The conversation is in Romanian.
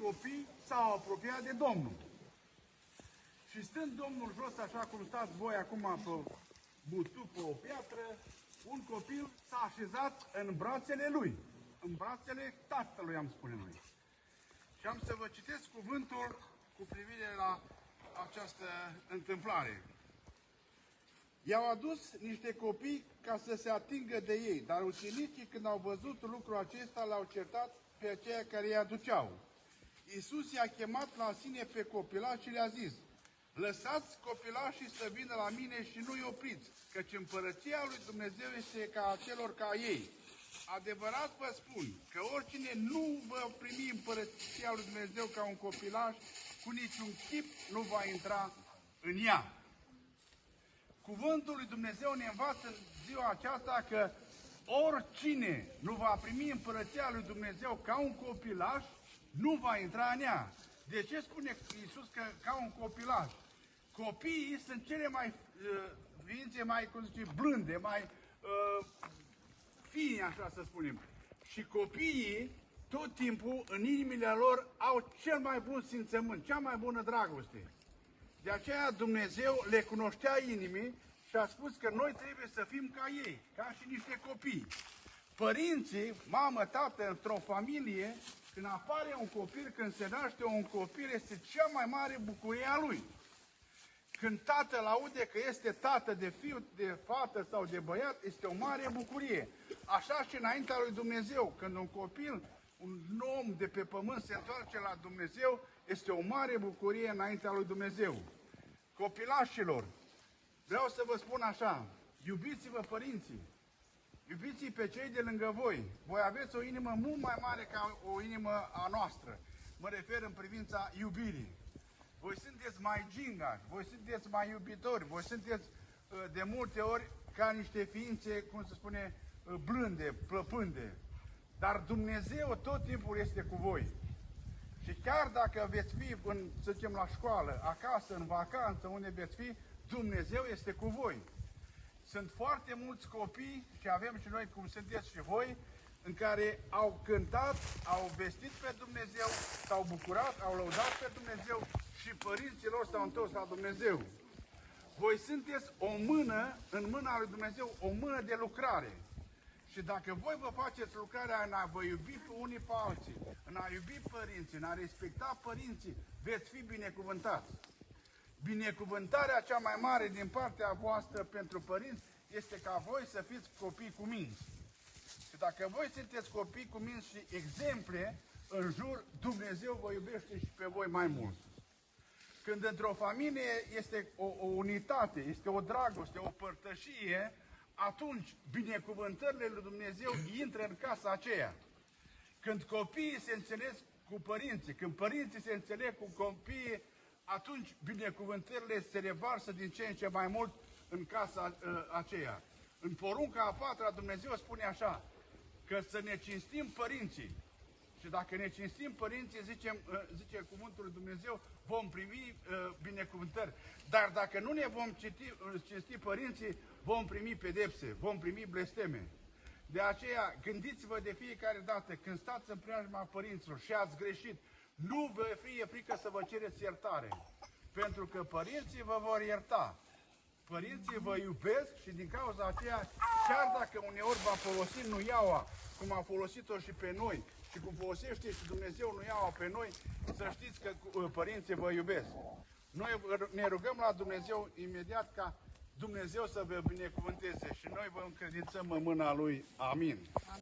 copii s-au apropiat de Domnul. Și stând Domnul jos, așa cum stați voi acum pe butuc, pe o piatră, un copil s-a așezat în brațele lui, în brațele tatălui, am spune noi. Și am să vă citesc cuvântul cu privire la această întâmplare. I-au adus niște copii ca să se atingă de ei, dar ucenicii, când au văzut lucrul acesta, l-au certat pe aceia care îi aduceau. Iisus i-a chemat la sine pe copilași și le-a zis: lăsați copilașii să vină la mine și nu-i opriți, căci împărăția lui Dumnezeu este ca a celor ca ei. Adevărat vă spun că oricine nu va primi împărăția lui Dumnezeu ca un copilaș, cu niciun chip nu va intra în ea. Cuvântul lui Dumnezeu ne învață în ziua aceasta că oricine nu va primi împărăția lui Dumnezeu ca un copilaș, nu va intra în ea. De ce spune Iisus că ca un copilaș? Copiii sunt cele mai ființe mai, cum zice, blânde, mai fine, așa să spunem. Și copiii, tot timpul, în inimile lor, au cel mai bun simțământ, cea mai bună dragoste. De aceea Dumnezeu le cunoștea inimii și a spus că noi trebuie să fim ca ei, ca și niște copii. Părinții, mamă, tată, într-o familie, când apare un copil, când se naște un copil, este cea mai mare bucurie a lui. Când tatăl aude că este tată de fiu, de fată sau de băiat, este o mare bucurie. Așa și înaintea lui Dumnezeu, când un copil, un om de pe pământ se întoarce la Dumnezeu, este o mare bucurie înaintea lui Dumnezeu. Copilașilor, vreau să vă spun așa, iubiți-vă părinții, iubiți-i pe cei de lângă voi. Voi aveți o inimă mult mai mare ca o inimă a noastră. Mă refer în privința iubirii. Voi sunteți mai gingași, voi sunteți mai iubitori, voi sunteți de multe ori ca niște ființe, cum se spune, blânde, plăpânde. Dar Dumnezeu tot timpul este cu voi. Și chiar dacă veți fi, să zicem, la școală, acasă, în vacanță, unde veți fi, Dumnezeu este cu voi. Sunt foarte mulți copii, și avem și noi, cum sunteți și voi, în care au cântat, au vestit pe Dumnezeu, s-au bucurat, au lăudat pe Dumnezeu și părinții lor s-au întors la Dumnezeu. Voi sunteți o mână în mâna lui Dumnezeu, o mână de lucrare. Și dacă voi vă faceți lucrarea în a vă iubi pe unii pe alții, în a iubi părinții, în a respecta părinții, veți fi binecuvântați. Binecuvântarea cea mai mare din partea voastră pentru părinți este ca voi să fiți copii cu minți. Și dacă voi sunteți copii cu minți și exemple în jur, Dumnezeu vă iubește și pe voi mai mult. Când într-o familie este o unitate, este o dragoste, o părtășie, atunci binecuvântările lui Dumnezeu intră în casa aceea. Când copiii se înțeleg cu părinții, când părinții se înțeleg cu copiii, atunci binecuvântările se revarsă din ce în ce mai mult în casa aceea. În porunca a patra, Dumnezeu spune așa, că să ne cinstim părinții. Și dacă ne cinstim părinții, zice cuvântul lui Dumnezeu, vom primi binecuvântări. Dar dacă nu ne vom cinsti părinții, vom primi pedepse, vom primi blesteme. De aceea, gândiți-vă de fiecare dată, când stați în preajma părinților și ați greșit, nu vă fie frică să vă cereți iertare. Pentru că părinții vă vor ierta. Părinții vă iubesc și din cauza aceea, chiar dacă uneori va folosi nuiaua, cum a folosit-o și pe noi, și cum folosește și Dumnezeu nuiaua pe noi, să știți că părinții vă iubesc. Noi ne rugăm la Dumnezeu imediat ca Dumnezeu să vă binecuvânteze și noi vă încredințăm în mâna Lui. Amin.